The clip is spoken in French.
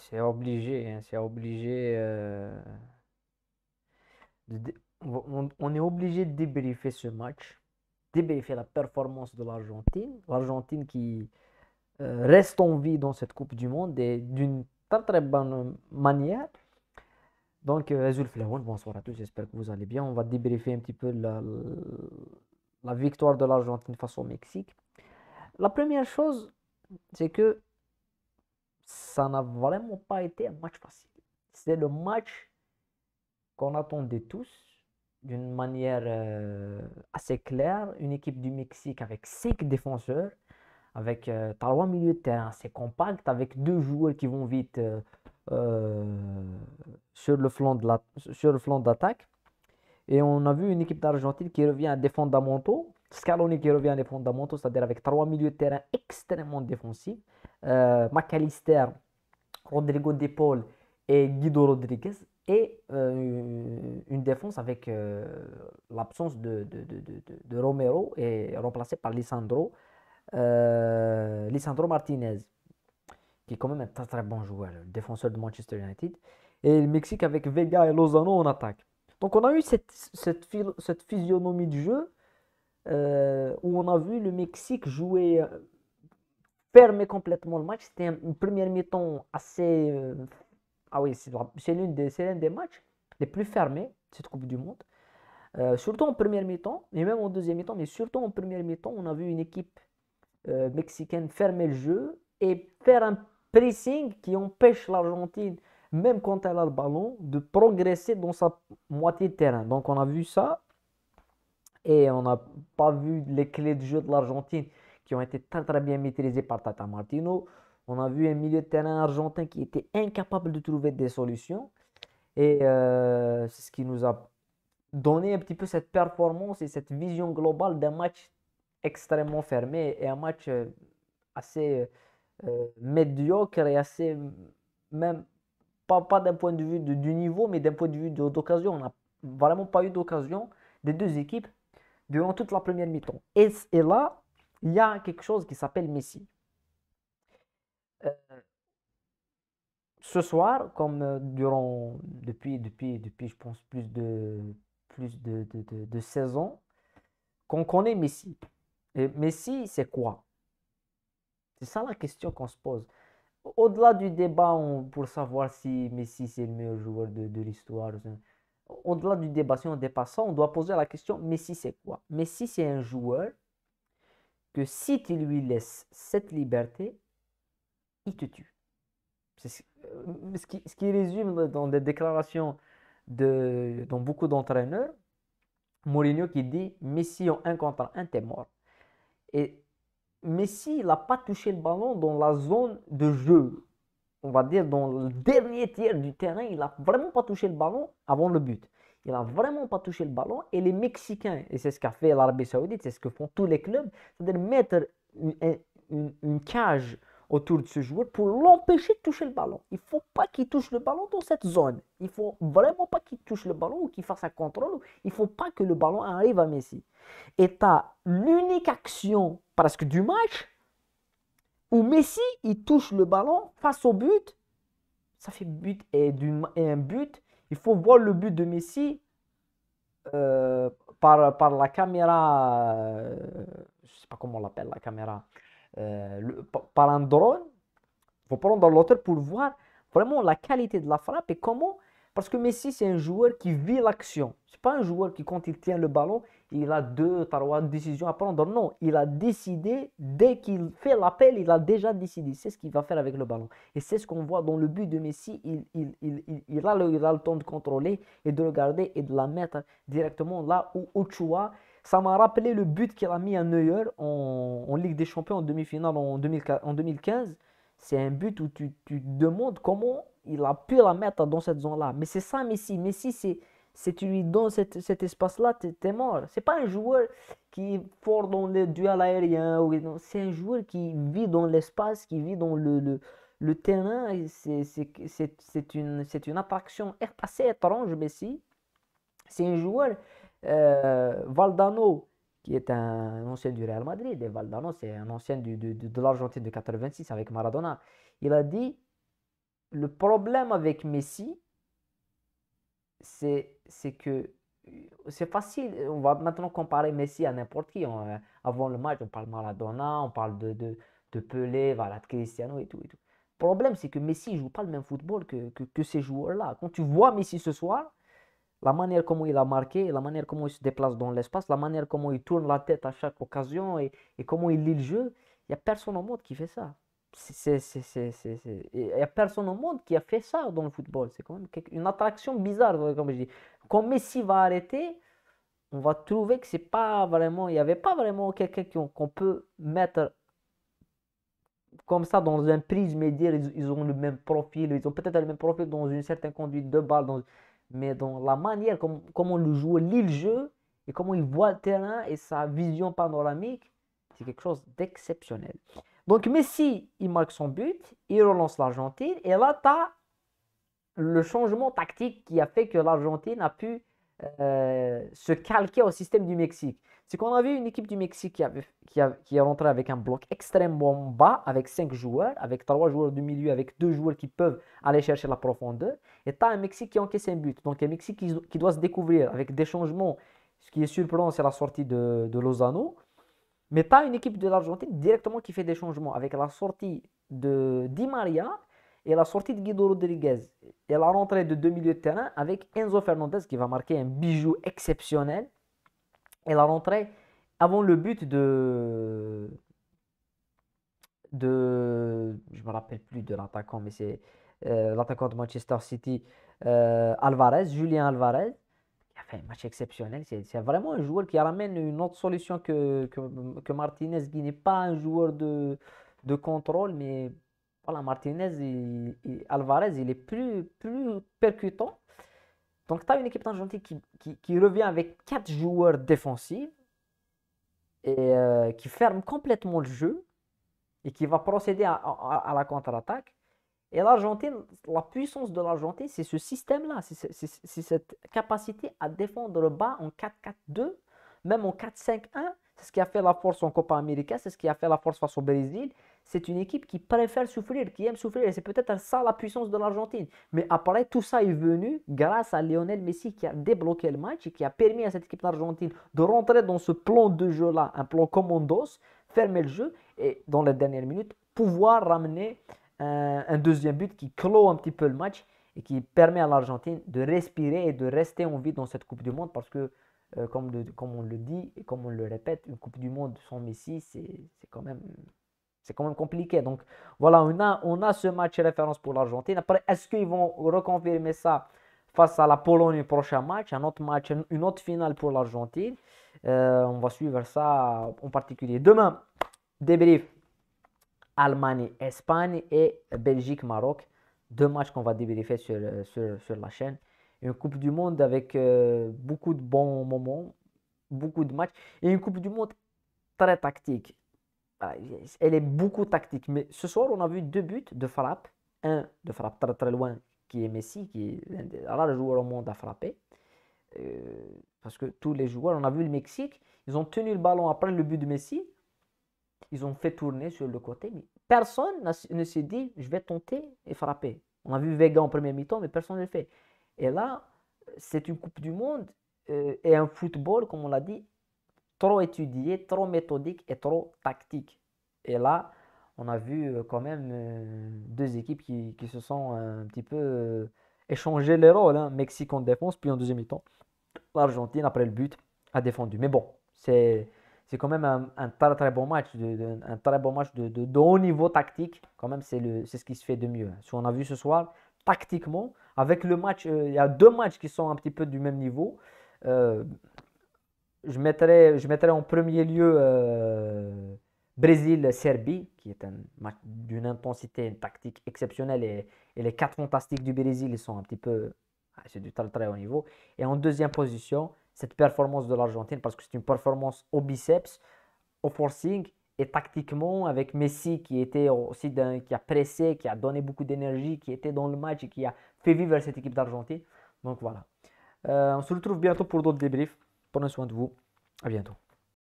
C'est obligé, hein, c'est obligé. On est obligé de débriefer ce match, débriefer la performance de l'Argentine. L'Argentine qui reste en vie dans cette Coupe du Monde et d'une très très bonne manière. Donc, Azul Flaoun, bonsoir à tous, j'espère que vous allez bien. On va débriefer un petit peu la victoire de l'Argentine face au Mexique. La première chose, c'est que ça n'a vraiment pas été un match facile. C'est le match qu'on attendait tous d'une manière assez claire. Une équipe du Mexique avec 5 défenseurs, avec trois milieux de terrain assez compacts, avec deux joueurs qui vont vite euh, sur le flanc d'attaque. Et on a vu une équipe d'Argentine qui revient à des fondamentaux. Scaloni qui revient à des fondamentaux, c'est-à-dire avec trois milieux de terrain extrêmement défensifs. McAllister, Rodrigo De Paul et Guido Rodriguez. Et une défense avec l'absence de Romero et remplacé par Lisandro Martinez, qui est quand même un très très bon joueur, le défenseur de Manchester United. Et le Mexique avec Vega et Lozano en attaque. Donc on a eu cette physionomie du jeu où on a vu le Mexique jouer, fermer complètement le match. C'était une première mi-temps assez... ah oui, c'est l'un des matchs les plus fermés de cette Coupe du Monde. Surtout en première mi-temps, et même en deuxième mi-temps, mais surtout en première mi-temps, on a vu une équipe mexicaine fermer le jeu et faire un pressing qui empêche l'Argentine, même quand elle a le ballon, de progresser dans sa moitié de terrain. Donc on a vu ça et on n'a pas vu les clés de jeu de l'Argentine qui ont été très très bien maîtrisées par Tata Martino. On a vu un milieu de terrain argentin qui était incapable de trouver des solutions. Et c'est ce qui nous a donné un petit peu cette performance et cette vision globale d'un match extrêmement fermé et un match assez médiocre et assez, même pas d'un point de vue du niveau, mais d'un point de vue d'occasion. On n'a vraiment pas eu d'occasion des deux équipes durant toute la première mi-temps. Et là, il y a quelque chose qui s'appelle Messi. Euh, Ce soir, comme depuis, je pense, plus de 16 ans, qu'on connaît Messi. Et Messi, c'est quoi? C'est ça la question qu'on se pose. Au-delà du débat pour savoir si Messi c'est le meilleur joueur de l'histoire, au-delà du débat, si on dépasse ça, on doit poser la question, Messi c'est quoi? Messi c'est un joueur que si tu lui laisses cette liberté, il te tue. C'est ce qui résume dans des déclarations dans beaucoup d'entraîneurs, Mourinho qui dit Messi en un contre un, t'es mort. Et Messi, il n'a pas touché le ballon dans la zone de jeu. On va dire dans le dernier tiers du terrain, il n'a vraiment pas touché le ballon avant le but. Il n'a vraiment pas touché le ballon. Et les Mexicains, et c'est ce qu'a fait l'Arabie Saoudite, c'est ce que font tous les clubs, c'est-à-dire mettre une cage autour de ce joueur pour l'empêcher de toucher le ballon. Il ne faut pas qu'il touche le ballon dans cette zone. Il ne faut vraiment pas qu'il touche le ballon ou qu'il fasse un contrôle. Il ne faut pas que le ballon arrive à Messi. Et tu as l'unique action presque du match où Messi il touche le ballon face au but. Ça fait but et un but. Il faut voir le but de Messi euh, par la caméra. Je ne sais pas comment on l'appelle la caméra. Par un drone. Il faut prendre dans l'auteur pour voir vraiment la qualité de la frappe et comment. Parce que Messi, c'est un joueur qui vit l'action. Ce n'est pas un joueur qui, quand il tient le ballon, il a deux, trois décisions à prendre. Non, il a décidé, dès qu'il fait l'appel, il a déjà décidé. C'est ce qu'il va faire avec le ballon. Et c'est ce qu'on voit dans le but de Messi. Il a le temps de contrôler et de le garder et de la mettre directement là où Ochoa. Ça m'a rappelé le but qu'il a mis à Neuer en Ligue des Champions en demi-finale en 2015. C'est un but où tu te demandes comment il a pu la mettre dans cette zone-là. Mais c'est ça Messi. Messi, c'est tu lui donnes cet espace-là, t'es mort. C'est pas un joueur qui est fort dans les duels aériens. C'est un joueur qui vit dans l'espace, qui vit dans le terrain. C'est une attraction assez étrange, Messi. C'est un joueur, Valdano, qui est un ancien du Real Madrid. Et Valdano, c'est un ancien de l'Argentine de 86 avec Maradona. Il a dit Le problème avec Messi, c'est que c'est facile. On va maintenant comparer Messi à n'importe qui. Avant le match, on parle Maradona, on parle de Pelé, voilà, de Cristiano et tout, et tout. Le problème, c'est que Messi ne joue pas le même football que ces joueurs-là. Quand tu vois Messi ce soir, la manière comment il a marqué, la manière comment il se déplace dans l'espace, la manière comment il tourne la tête à chaque occasion et comment il lit le jeu, il n'y a personne au monde qui fait ça. Il n'y a personne au monde qui a fait ça dans le football. C'est quand même une attraction bizarre, comme je dis. Quand Messi va arrêter, on va trouver que c'est pas vraiment, il n'y avait pas vraiment quelqu'un qu'on peut mettre comme ça dans un prisme et dire ils ont le même profil, ils ont peut-être le même profil dans une certaine conduite de balle, mais dans la manière comment le joueur lit le jeu et comment il voit le terrain et sa vision panoramique, c'est quelque chose d'exceptionnel. Donc Messi, il marque son but, il relance l'Argentine et là, tu as le changement tactique qui a fait que l'Argentine a pu se calquer au système du Mexique. C'est qu'on a vu une équipe du Mexique qui est rentrée avec un bloc extrêmement bas, avec 5 joueurs, avec 3 joueurs du milieu, avec 2 joueurs qui peuvent aller chercher la profondeur. Et tu as un Mexique qui encaisse un but. Donc un Mexique qui doit se découvrir avec des changements. Ce qui est surprenant, c'est la sortie de Lozano. Mais tu as une équipe de l'Argentine directement qui fait des changements avec la sortie de Di Maria et la sortie de Guido Rodriguez. Et la rentrée de 2 milieux de terrain avec Enzo Fernandez qui va marquer un bijou exceptionnel. Et la rentrée avant le but je me rappelle plus de l'attaquant, mais c'est l'attaquant de Manchester City, Alvarez, Julien Alvarez, qui a fait un match exceptionnel. C'est vraiment un joueur qui ramène une autre solution que Martinez, qui n'est pas un joueur de contrôle, mais voilà, Martinez et Alvarez, il est plus percutant. Donc, tu as une équipe d'Argentine qui revient avec 4 joueurs défensifs et qui ferme complètement le jeu et qui va procéder à la contre-attaque. Et l'Argentine, la puissance de l'Argentine, c'est ce système-là, c'est cette capacité à défendre bas en 4-4-2, même en 4-5-1. C'est ce qui a fait la force en Copa América, c'est ce qui a fait la force face au Brésil. C'est une équipe qui préfère souffrir, qui aime souffrir, et c'est peut-être ça la puissance de l'Argentine. Mais après, tout ça est venu grâce à Lionel Messi qui a débloqué le match et qui a permis à cette équipe d'Argentine de rentrer dans ce plan de jeu-là, un plan commandos, fermer le jeu et dans les dernières minutes, pouvoir ramener un deuxième but qui clôt un petit peu le match et qui permet à l'Argentine de respirer et de rester en vie dans cette Coupe du Monde parce que, comme on le dit et comme on le répète, une Coupe du Monde sans Messi, c'est quand même compliqué. Donc voilà, on a ce match référence pour l'Argentine. Après, est-ce qu'ils vont reconfirmer ça face à la Pologne au prochain match, un autre match, une autre finale pour l'Argentine? On va suivre ça en particulier. Demain, débrief Allemagne, Espagne et Belgique, Maroc. 2 matchs qu'on va débriefer sur la chaîne. Une Coupe du Monde avec beaucoup de bons moments, beaucoup de matchs. Et une Coupe du Monde très tactique. Elle est beaucoup tactique. Mais ce soir, on a vu 2 buts de frappe. Un de frappe très très loin, qui est Messi, qui est l'un des rares joueurs au monde à frapper. Parce que tous les joueurs, on a vu le Mexique, ils ont tenu le ballon après le but de Messi. Ils ont fait tourner sur le côté, mais personne ne s'est dit je vais tenter et frapper. On a vu Vega en première mi-temps, mais personne ne le fait. Et là, c'est une Coupe du Monde et un football, comme on l'a dit, trop étudié, trop méthodique et trop tactique. Et là, on a vu quand même 2 équipes qui se sont un petit peu échangé les rôles. Hein. Mexique en défense, puis en deuxième mi-temps, l'Argentine, après le but, a défendu. Mais bon, c'est quand même un très très bon match, un très bon match de haut niveau tactique. Quand même, c'est ce qui se fait de mieux. Si on a vu ce soir, tactiquement, avec le match, il y a 2 matchs qui sont un petit peu du même niveau. Euh, je mettrais en premier lieu Brésil-Serbie, qui est un match d'une intensité, une tactique exceptionnelle. Et les 4 fantastiques du Brésil, ils sont un petit peu. C'est du très très haut niveau. Et en deuxième position, cette performance de l'Argentine, parce que c'est une performance au biceps, au forcing, et tactiquement, avec Messi qui était aussi qui a pressé, qui a donné beaucoup d'énergie, qui était dans le match et qui a fait vivre cette équipe d'Argentine. Donc voilà. On se retrouve bientôt pour d'autres débriefs. Prenez soin de vous. À bientôt.